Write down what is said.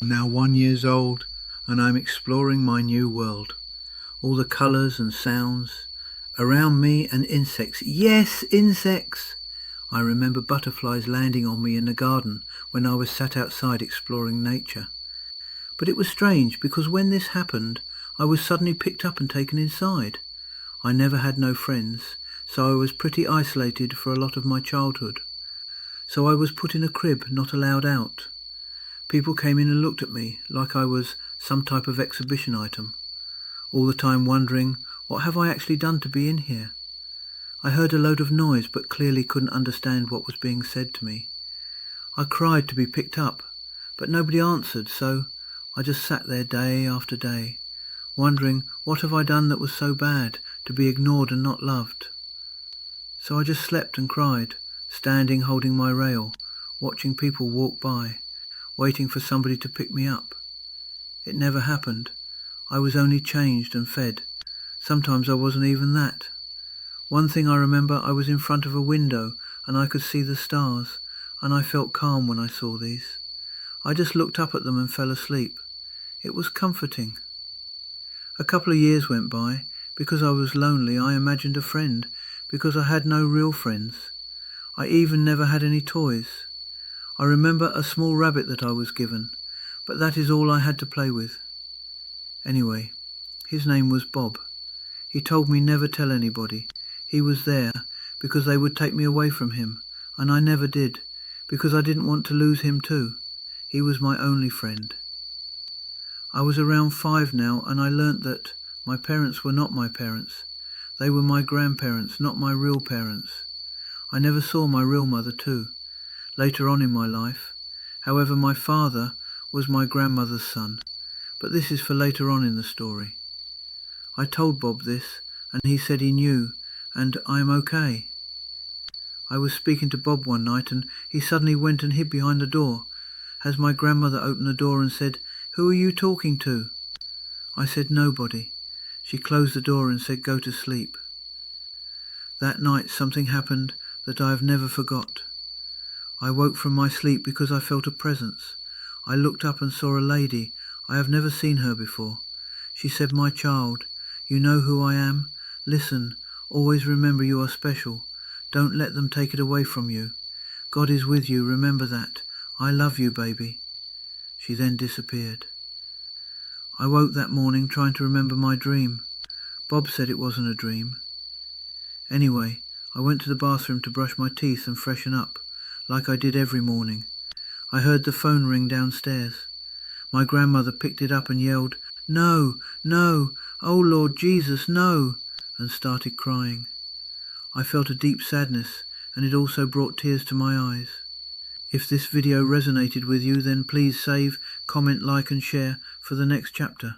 I'm now 1 year old and I'm exploring my new world. All the colours and sounds around me and insects. Yes, insects! I remember butterflies landing on me in the garden when I was sat outside exploring nature. But it was strange because when this happened, I was suddenly picked up and taken inside. I never had no friends, so I was pretty isolated for a lot of my childhood. So I was put in a crib, not allowed out. People came in and looked at me like I was some type of exhibition item, all the time wondering, what have I actually done to be in here? I heard a load of noise but clearly couldn't understand what was being said to me. I cried to be picked up, but nobody answered, so I just sat there day after day, wondering what have I done that was so bad to be ignored and not loved. So I just slept and cried, standing holding my rail, watching people walk by, waiting for somebody to pick me up. It never happened. I was only changed and fed. Sometimes I wasn't even that. One thing I remember, I was in front of a window and I could see the stars, and I felt calm when I saw these. I just looked up at them and fell asleep. It was comforting. A couple of years went by. Because I was lonely, I imagined a friend, because I had no real friends. I even never had any toys. I remember a small rabbit that I was given, but that is all I had to play with. Anyway, his name was Bob. He told me never tell anybody. He was there because they would take me away from him, and I never did, because I didn't want to lose him too. He was my only friend. I was around 5 now, and I learnt that my parents were not my parents. They were my grandparents, not my real parents. I never saw my real mother too, later on in my life. However, my father was my grandmother's son, but this is for later on in the story. I told Bob this, and he said he knew, and I am okay. I was speaking to Bob one night, and he suddenly went and hid behind the door, as my grandmother opened the door and said, "Who are you talking to?" I said, "Nobody." She closed the door and said, "Go to sleep." That night something happened that I have never forgot. I woke from my sleep because I felt a presence. I looked up and saw a lady. I have never seen her before. She said, "My child, you know who I am? Listen, always remember you are special. Don't let them take it away from you. God is with you, remember that. I love you, baby." She then disappeared. I woke that morning trying to remember my dream. Bob said it wasn't a dream. Anyway, I went to the bathroom to brush my teeth and freshen up, like I did every morning. I heard the phone ring downstairs. My grandmother picked it up and yelled, "No, no, oh Lord Jesus, no," and started crying. I felt a deep sadness, and it also brought tears to my eyes. If this video resonated with you, then please save, comment, like and share for the next chapter.